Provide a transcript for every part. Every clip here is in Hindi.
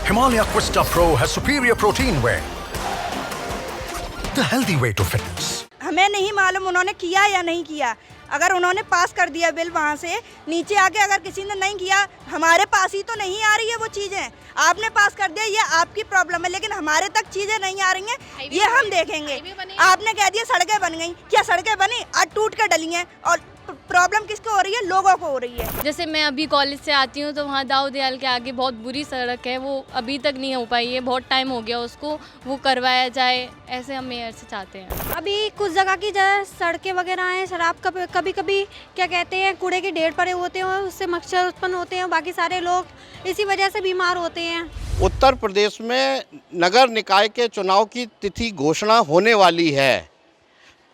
Himalaya Quista Pro has superior protein whey, the healthy way to fitness. हमें नहीं मालूम उन्होंने किया या नहीं किया। अगर उन्होंने पास कर दिया बिल वहाँ से नीचे आके, अगर किसी ने नहीं किया, हमारे पास ही तो नहीं आ रही है वो चीज़ें। आपने पास कर दिया, ये आपकी प्रॉब्लम है, लेकिन हमारे तक चीज़ें नहीं आ रही हैं, ये हम देखेंगे। आपने कह दिया सड़कें बन गई, क्या सड़कें बनी? आज टूट कर डली हैं, और प्रॉब्लम किसको हो रही है? लोगों को हो रही है। जैसे मैं अभी कॉलेज से आती हूँ तो वहाँ दाऊ दयाल के आगे बहुत बुरी सड़क है, वो अभी तक नहीं हो पाई है, बहुत टाइम हो गया उसको, वो करवाया जाए, ऐसे हम मेयर से चाहते हैं। अभी कुछ जगह की सड़कें वगैरह हैं, शराब कभी कभी क्या कहते हैं कूड़े के ढेर पड़े होते हैं, उससे मच्छर उत्पन्न होते हैं, बाकी सारे लोग इसी वजह से बीमार होते हैं। उत्तर प्रदेश में नगर निकाय के चुनाव की तिथि घोषणा होने वाली है।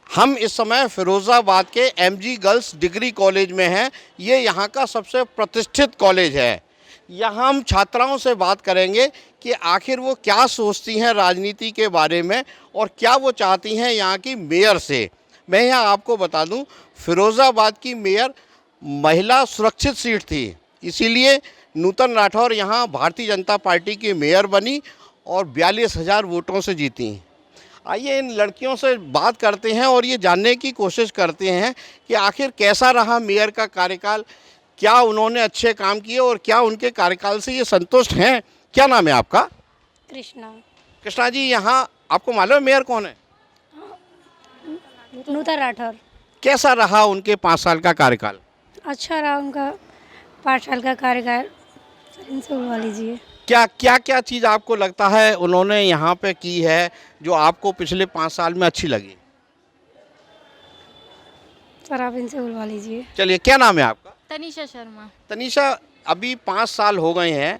हम इस समय फिरोज़ाबाद के एमजी गर्ल्स डिग्री कॉलेज में हैं। ये यहाँ का सबसे प्रतिष्ठित कॉलेज है। यहाँ हम छात्राओं से बात करेंगे कि आखिर वो क्या सोचती हैं राजनीति के बारे में और क्या वो चाहती हैं यहाँ की मेयर से। मैं यहाँ आपको बता दूँ, फिरोज़ाबाद की मेयर महिला सुरक्षित सीट थी, इसीलिए नूतन राठौर यहाँ भारतीय जनता पार्टी की मेयर बनी और 42,000 वोटों से जीती। आइए इन लड़कियों से बात करते हैं और ये जानने की कोशिश करते हैं कि आखिर कैसा रहा मेयर का कार्यकाल, क्या उन्होंने अच्छे काम किए और क्या उनके कार्यकाल से ये संतुष्ट हैं। क्या नाम है आपका? कृष्णा। कृष्णा जी, यहाँ आपको मालूम है मेयर कौन है? नूतन राठौर। कैसा रहा उनके 5 साल का कार्यकाल? अच्छा रहा उनका 5 साल का कार्यकाल, इनसे बुलवा लीजिए। क्या चीज़ आपको लगता है उन्होंने यहाँ पे की है जो आपको पिछले 5 साल में अच्छी लगी? सर आप इनसे बुलवा लीजिए। चलिए, क्या नाम है आपका? तनीषा शर्मा। तनीषा, अभी 5 साल हो गए हैं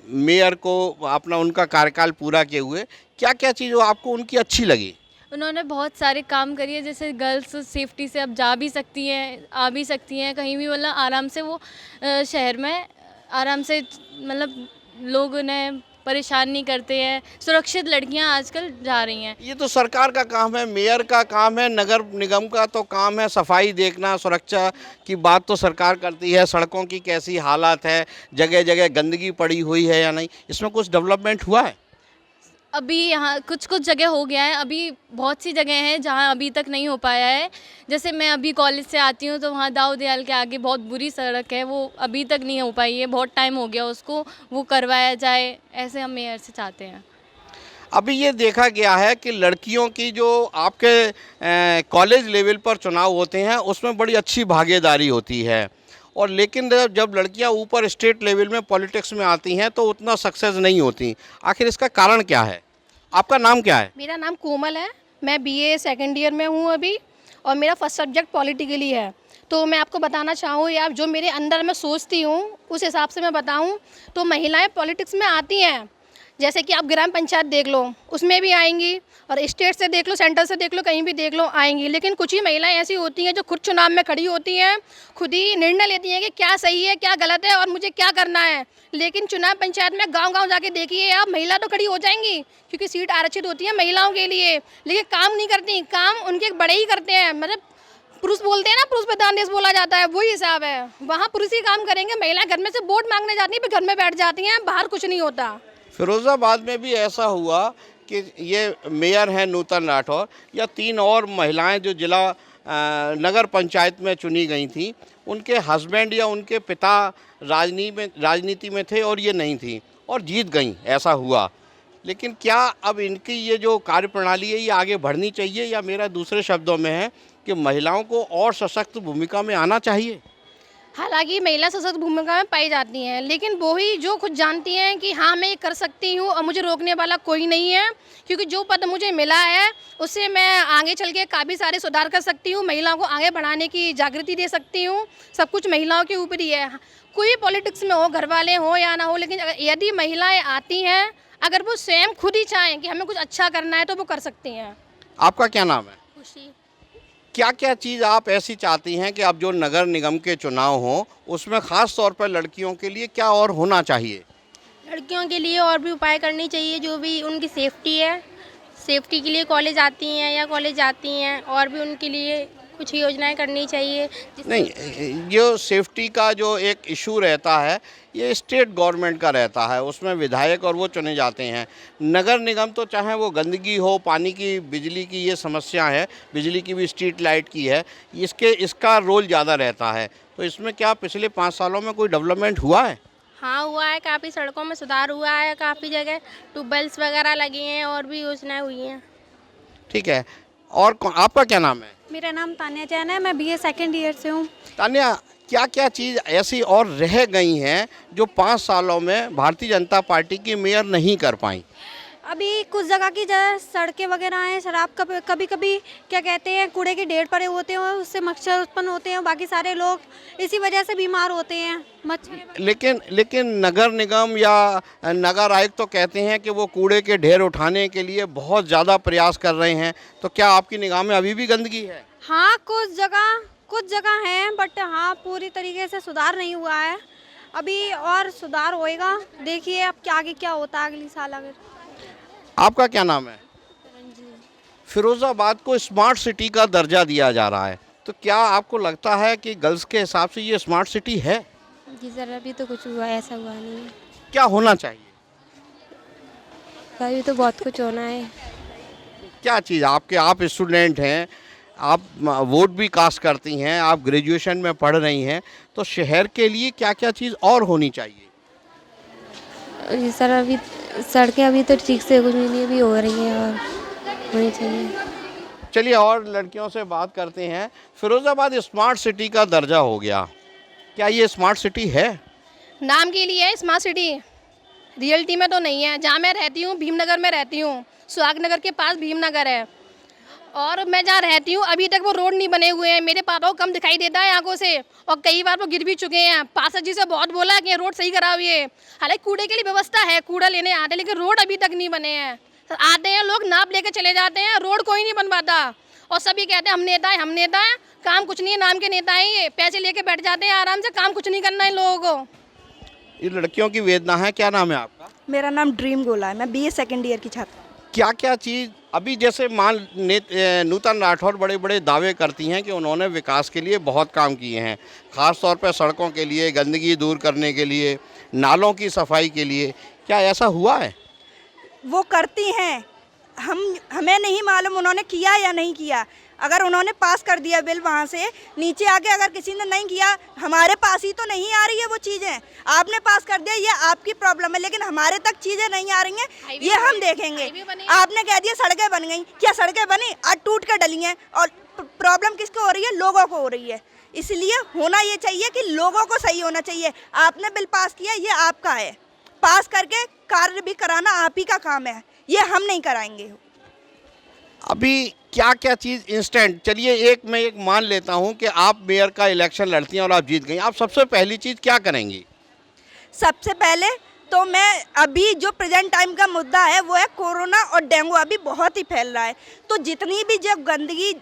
मेयर को अपना उनका कार्यकाल पूरा किए हुए, क्या क्या चीज़ आपको उनकी अच्छी लगी? उन्होंने बहुत सारे काम करिए, जैसे गर्ल्स सेफ्टी से अब जा भी सकती हैं, आ भी सकती हैं कहीं भी, मतलब आराम से वो शहर में आराम से, मतलब लोग उन्हें परेशान नहीं करते हैं, सुरक्षित लड़कियां आजकल जा रही हैं। ये तो सरकार का काम है, मेयर का काम है, नगर निगम का तो काम है सफाई देखना, सुरक्षा की बात तो सरकार करती है। सड़कों की कैसी हालत है, जगह जगह गंदगी पड़ी हुई है या नहीं, इसमें कुछ डेवलपमेंट हुआ है? अभी यहाँ कुछ जगह हो गया है, अभी बहुत सी जगह हैं जहाँ अभी तक नहीं हो पाया है। जैसे मैं अभी कॉलेज से आती हूँ तो वहाँ दाऊ दयाल के आगे बहुत बुरी सड़क है, वो अभी तक नहीं हो पाई है, बहुत टाइम हो गया उसको, वो करवाया जाए, ऐसे हम मेयर से चाहते हैं। अभी ये देखा गया है कि लड़कियों की जो आपके कॉलेज लेवल पर चुनाव होते हैं उसमें बड़ी अच्छी भागीदारी होती है, और लेकिन जब लड़कियां ऊपर स्टेट लेवल में पॉलिटिक्स में आती हैं तो उतना सक्सेस नहीं होती। आखिर इसका कारण क्या है? आपका नाम क्या है? मेरा नाम कोमल है, मैं बीए सेकंड ईयर में हूँ अभी, और मेरा फर्स्ट सब्जेक्ट पॉलिटिकली है। तो मैं आपको बताना चाहूँ या जो मेरे अंदर मैं सोचती हूँ उस हिसाब से मैं बताऊँ तो महिलाएं पॉलिटिक्स में आती हैं। जैसे कि आप ग्राम पंचायत देख लो, उसमें भी आएंगी, और स्टेट से देख लो, सेंटर से देख लो, कहीं भी देख लो आएंगी। लेकिन कुछ ही महिलाएं ऐसी होती हैं जो खुद चुनाव में खड़ी होती हैं, खुद ही निर्णय लेती हैं कि क्या सही है क्या गलत है और मुझे क्या करना है। लेकिन चुनाव पंचायत में गांव-गांव जाके देखिए आप, महिला तो खड़ी हो जाएंगी क्योंकि सीट आरक्षित होती है महिलाओं के लिए, लेकिन काम नहीं करती। काम उनके बड़े ही करते हैं, मतलब पुरुष बोलते हैं ना, पुरुष प्रधान देश बोला जाता है, वही हिसाब है। वहाँ पुरुष ही काम करेंगे, महिलाएं घर में से वोट मांगने जाती हैं, फिर घर में बैठ जाती हैं, बाहर कुछ नहीं होता। फिरोज़ाबाद में भी ऐसा हुआ कि ये मेयर हैं नूतन राठौर, या 3 और महिलाएं जो जिला नगर पंचायत में चुनी गई थी, उनके हस्बैंड या उनके पिता राजनीति में थे और ये नहीं थी और जीत गई, ऐसा हुआ। लेकिन क्या अब इनकी ये जो कार्यप्रणाली है ये आगे बढ़नी चाहिए, या मेरा दूसरे शब्दों में है कि महिलाओं को और सशक्त भूमिका में आना चाहिए? हालांकि महिला सशक्त भूमिका में पाई जाती हैं, लेकिन वो ही जो खुद जानती हैं कि हाँ मैं ये कर सकती हूँ और मुझे रोकने वाला कोई नहीं है, क्योंकि जो पद मुझे मिला है उससे मैं आगे चल के काफ़ी सारे सुधार कर सकती हूँ, महिलाओं को आगे बढ़ाने की जागृति दे सकती हूँ। सब कुछ महिलाओं के ऊपर ही है, कोई पॉलिटिक्स में हो, घर वाले हो या ना हो, लेकिन यदि महिलाएँ आती हैं, अगर वो स्वयं खुद ही चाहें कि हमें कुछ अच्छा करना है तो वो कर सकती हैं। आपका क्या नाम है? खुशी। क्या क्या चीज़ आप ऐसी चाहती हैं कि अब जो नगर निगम के चुनाव हों उसमें ख़ास तौर पर लड़कियों के लिए क्या और होना चाहिए? लड़कियों के लिए और भी उपाय करनी चाहिए, जो भी उनकी सेफ्टी है, सेफ्टी के लिए कॉलेज आती हैं या कॉलेज जाती हैं, और भी उनके लिए कुछ योजनाएं करनी चाहिए नहीं, जो सेफ्टी का जो एक इशू रहता है ये स्टेट गवर्नमेंट का रहता है, उसमें विधायक और वो चुने जाते हैं। नगर निगम तो चाहे वो गंदगी हो, पानी की, बिजली की ये समस्या है, बिजली की भी, स्ट्रीट लाइट की है, इसका रोल ज़्यादा रहता है। तो इसमें क्या पिछले 5 सालों में कोई डेवलपमेंट हुआ है? हाँ हुआ है, काफ़ी सड़कों में सुधार हुआ है, काफ़ी जगह ट्यूबवेल्स वगैरह लगी हैं और भी योजनाएं हुई हैं। ठीक है, और आपका क्या नाम है? मेरा नाम तान्या जैन है, मैं BA सेकेंड ईयर से हूँ। तान्या, क्या क्या चीज़ ऐसी और रह गई हैं जो 5 सालों में भारतीय जनता पार्टी की मेयर नहीं कर पाई? अभी कुछ जगह की सड़कें वगैरह हैं, शराब कभी कभी क्या कहते हैं कूड़े के ढेर पड़े होते हैं, उससे मच्छर उत्पन्न होते हैं, बाकी सारे लोग इसी वजह से बीमार होते हैं। लेकिन नगर निगम या नगर आयुक्त तो कहते हैं कि वो कूड़े के ढेर उठाने के लिए बहुत ज़्यादा प्रयास कर रहे हैं, तो क्या आपकी निगाह में अभी भी गंदगी है? हाँ, कुछ जगह हैं, बट हाँ पूरी तरीके से सुधार नहीं हुआ है। अभी और सुधार होएगा, देखिए अब क्या आगे क्या होता है अगली साल। अगर आपका क्या नाम है? फिरोज़ाबाद को स्मार्ट सिटी का दर्जा दिया जा रहा है, तो क्या आपको लगता है कि गर्ल्स के हिसाब से ये स्मार्ट सिटी है? जी सर, अभी तो कुछ हुआ, ऐसा हुआ नहीं है। क्या होना चाहिए? अभी तो बहुत कुछ होना है। क्या चीज़ आप स्टूडेंट हैं, आप वोट भी कास्ट करती हैं, आप ग्रेजुएशन में पढ़ रही हैं, तो शहर के लिए क्या क्या चीज़ और होनी चाहिए? जी सर, अभी सड़कें अभी तो ठीक से कुछ नहीं भी हो रही हैं और होनी चाहिए। चलिए और लड़कियों से बात करते हैं। फिरोज़ाबाद स्मार्ट सिटी का दर्जा हो गया, क्या ये स्मार्ट सिटी है? नाम के लिए है स्मार्ट सिटी, रियलिटी में तो नहीं है। जहाँ मैं रहती हूँ भीमनगर में रहती हूँ, सुहाग नगर के पास भीमनगर है, और मैं जहाँ रहती हूँ अभी तक वो रोड नहीं बने हुए हैं। मेरे पापा को कम दिखाई देता है आंखों से, और कई बार वो गिर भी चुके हैं। पार्षद जी से बहुत बोला कि रोड सही कराइए। हालांकि कूड़े के लिए व्यवस्था है, कूड़ा लेने आते हैं, लेकिन रोड अभी तक नहीं बने हैं। आते हैं लोग, नाप लेके चले जाते हैं, रोड कोई नहीं बन पाता। और सभी कहते हैं हम नेता हैं, काम कुछ नहीं है, नाम के नेता हैं ये, पैसे लेके बैठ जाते हैं आराम से, काम कुछ नहीं करना है लोगों को। ये लड़कियों की वेदना है। क्या नाम है आपका? मेरा नाम ड्रीम गोला है, मैं BA सेकेंड ईयर की छात्र। क्या क्या चीज़ अभी, जैसे नूतन राठौर बड़े बड़े दावे करती हैं कि उन्होंने विकास के लिए बहुत काम किए हैं, ख़ास तौर पर सड़कों के लिए, गंदगी दूर करने के लिए, नालों की सफाई के लिए, क्या ऐसा हुआ है? वो करती हैं, हमें नहीं मालूम उन्होंने किया या नहीं किया। अगर उन्होंने पास कर दिया बिल वहाँ से, नीचे आके अगर किसी ने नहीं किया, हमारे पास ही तो नहीं आ रही है वो चीज़ें। आपने पास कर दिया, ये आपकी प्रॉब्लम है, लेकिन हमारे तक चीज़ें नहीं आ रही हैं, ये हम देखेंगे। आपने कह दिया सड़कें बन गई, क्या सड़कें बनी? आज टूट कर डली हैं, और प्रॉब्लम किसको हो रही है? लोगों को हो रही है। इसलिए होना ये चाहिए कि लोगों को सही होना चाहिए। आपने बिल पास किया, ये आपका है, पास करके कार्य भी कराना आप ही का काम है, ये हम नहीं कराएंगे। अभी क्या क्या चीज़ इंस्टेंट, चलिए मैं एक मान लेता हूं कि आप मेयर का इलेक्शन लड़ती हैं और आप जीत गई, आप सबसे पहली चीज़ क्या करेंगी? सबसे पहले तो मैं अभी जो प्रेजेंट टाइम का मुद्दा है वो है कोरोना और डेंगू, अभी बहुत ही फैल रहा है, तो जितनी भी जो गंदगी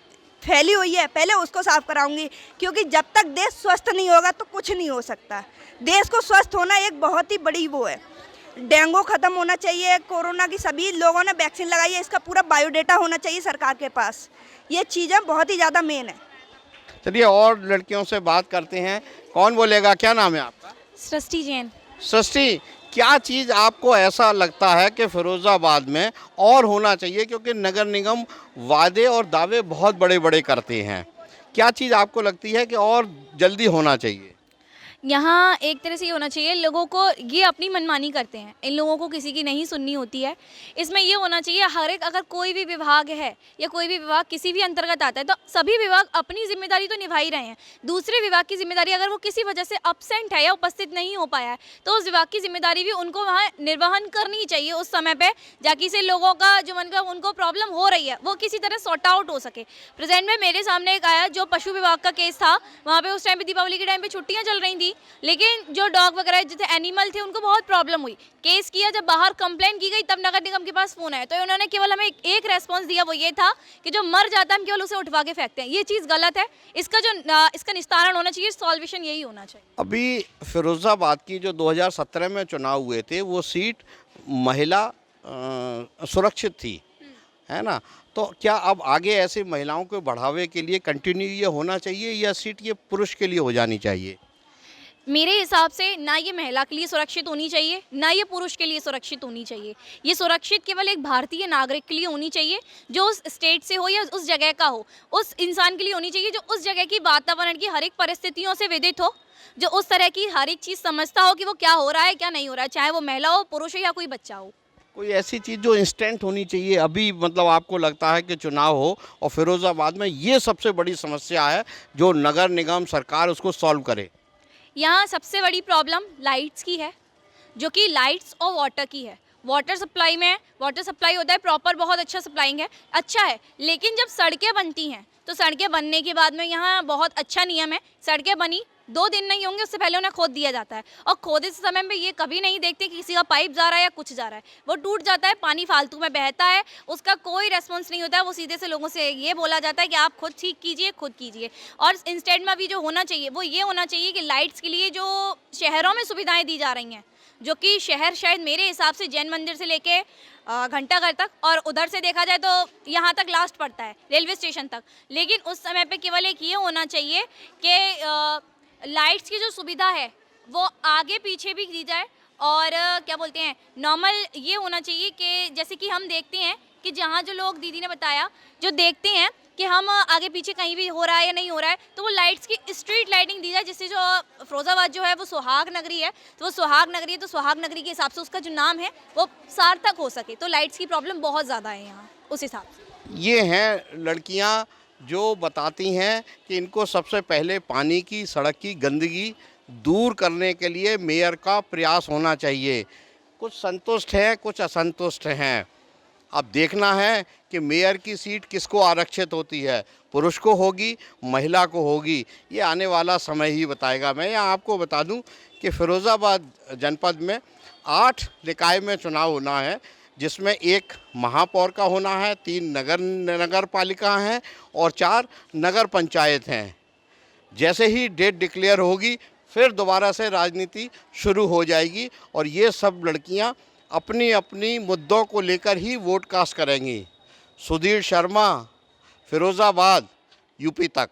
फैली हुई है पहले उसको साफ कराऊंगी, क्योंकि जब तक देश स्वस्थ नहीं होगा तो कुछ नहीं हो सकता। देश को स्वस्थ होना एक बहुत ही बड़ी वो है। डेंगू ख़त्म होना चाहिए, कोरोना की सभी लोगों ने वैक्सीन लगाई है, इसका पूरा बायोडेटा होना चाहिए सरकार के पास। ये चीज़ें बहुत ही ज़्यादा मेन है। चलिए और लड़कियों से बात करते हैं। कौन बोलेगा? क्या नाम है आपका? सृष्टि जैन। सृष्टि, क्या चीज़ आपको ऐसा लगता है कि फिरोज़ाबाद में और होना चाहिए, क्योंकि नगर निगम वादे और दावे बहुत बड़े बड़े करते हैं, क्या चीज़ आपको लगती है कि और जल्दी होना चाहिए? यहाँ एक तरह से ये होना चाहिए, लोगों को ये अपनी मनमानी करते हैं, इन लोगों को किसी की नहीं सुननी होती है। इसमें ये होना चाहिए हर एक, अगर कोई भी विभाग है या कोई भी विभाग किसी भी अंतर्गत आता है तो सभी विभाग अपनी जिम्मेदारी तो निभा ही रहे हैं। दूसरे विभाग की जिम्मेदारी अगर वो किसी वजह से अपसेंट है या उपस्थित नहीं हो पाया है तो उस विभाग की जिम्मेदारी भी उनको वहाँ निर्वहन करनी चाहिए उस समय पर, जाकि से लोगों का जो मन का उनको प्रॉब्लम हो रही है वो किसी तरह सॉर्ट आउट हो सके। प्रेजेंट में मेरे सामने एक आया जो पशु विभाग का केस था, वहाँ पे उस टाइम पे दीपावली के टाइम पे छुट्टियाँ चल रही थी, लेकिन जो डॉग वगैरह जैसे एनिमल थे उनको बहुत प्रॉब्लम हुई। केस किया, जब बाहर कंप्लेंट की गई तब नगर निगम के पास फ़ोन आया, तो उन्होंने केवल हमें एक रेस्पॉन्स दिया, वो ये था कि जो मर जाता है हम केवल उसे उठवा के फेंकते हैं। ये चीज़ गलत है, इसका निस्तारण होना चाहिए, सॉल्यूशन यही होना चाहिए। अभी फिरोज़ाबाद की जो 2017 में चुनाव हुए थे वो सीट महिला सुरक्षित थी, है ना। तो क्या अब आगे ऐसे महिलाओं को बढ़ावे के लिए कंटिन्यू ये होना चाहिए या सीट ये पुरुष के लिए हो जानी चाहिए? मेरे हिसाब से ना ये महिला के लिए सुरक्षित होनी चाहिए, ना ये पुरुष के लिए सुरक्षित होनी चाहिए। ये सुरक्षित केवल एक भारतीय नागरिक के लिए होनी चाहिए, जो उस स्टेट से हो या उस जगह का हो। उस इंसान के लिए होनी चाहिए जो उस जगह की वातावरण की हर एक परिस्थितियों से विदित हो, जो उस तरह की हर एक चीज़ समझता हो कि वो क्या हो रहा है क्या नहीं हो रहा है, चाहे वो महिला हो, पुरुष हो या कोई बच्चा हो। कोई ऐसी चीज़ जो इंस्टेंट होनी चाहिए अभी, मतलब आपको लगता है कि चुनाव हो और फिरोज़ाबाद में ये सबसे बड़ी समस्या है जो नगर निगम सरकार उसको सॉल्व करे? यहाँ सबसे बड़ी प्रॉब्लम लाइट्स की है, जो कि लाइट्स और वाटर की है। वाटर सप्लाई में वाटर सप्लाई होता है प्रॉपर, बहुत अच्छा सप्लाइंग है, अच्छा है, लेकिन जब सड़कें बनती हैं तो सड़कें बनने के बाद में यहाँ बहुत अच्छा नियम है, सड़कें बनी 2 दिन नहीं होंगे उससे पहले उन्हें खोद दिया जाता है, और खोदे से समय में ये कभी नहीं देखते कि किसी का पाइप जा रहा है या कुछ जा रहा है, वो टूट जाता है, पानी फालतू में बहता है, उसका कोई रेस्पॉन्स नहीं होता है। वो सीधे से लोगों से ये बोला जाता है कि आप खुद ठीक कीजिए, खुद कीजिए। और इंस्टेड में अभी जो होना चाहिए वो ये होना चाहिए कि लाइट्स के लिए जो शहरों में सुविधाएँ दी जा रही हैं, जो कि शहर शायद मेरे हिसाब से जैन मंदिर से लेके घंटाघर तक, और उधर से देखा जाए तो यहाँ तक लास्ट पड़ता है रेलवे स्टेशन तक, लेकिन उस समय पे केवल एक ये होना चाहिए कि लाइट्स की जो सुविधा है वो आगे पीछे भी दी जाए। और क्या बोलते हैं, नॉर्मल ये होना चाहिए कि जैसे कि हम देखते हैं कि जहाँ जो लोग दीदी ने बताया जो देखते हैं कि हम आगे पीछे कहीं भी हो रहा है या नहीं हो रहा है, तो वो लाइट्स की स्ट्रीट लाइटिंग दी जाए, जिससे जो फिरोजाबाद जो है वो सुहाग नगरी है, तो वो सुहाग नगरी है, तो सुहाग नगरी के हिसाब से उसका जो नाम है वो सार्थक हो सके। तो लाइट्स की प्रॉब्लम बहुत ज़्यादा है यहाँ उस हिसाब से। ये हैं लड़कियां जो बताती हैं कि इनको सबसे पहले पानी की, सड़क की गंदगी दूर करने के लिए मेयर का प्रयास होना चाहिए। कुछ संतुष्ट हैं, कुछ असंतुष्ट हैं। अब देखना है कि मेयर की सीट किसको आरक्षित होती है, पुरुष को होगी, महिला को होगी, ये आने वाला समय ही बताएगा। मैं यहाँ आपको बता दूं कि फिरोज़ाबाद जनपद में 8 निकाय में चुनाव होना है, जिसमें 1 महापौर का होना है, 3 नगर पालिका हैं और 4 नगर पंचायत हैं। जैसे ही डेट डिक्लेयर होगी फिर दोबारा से राजनीति शुरू हो जाएगी और ये सब लड़कियां अपनी अपनी मुद्दों को लेकर ही वोट कास्ट करेंगी। सुधीर शर्मा, फिरोज़ाबाद, यूपी तक।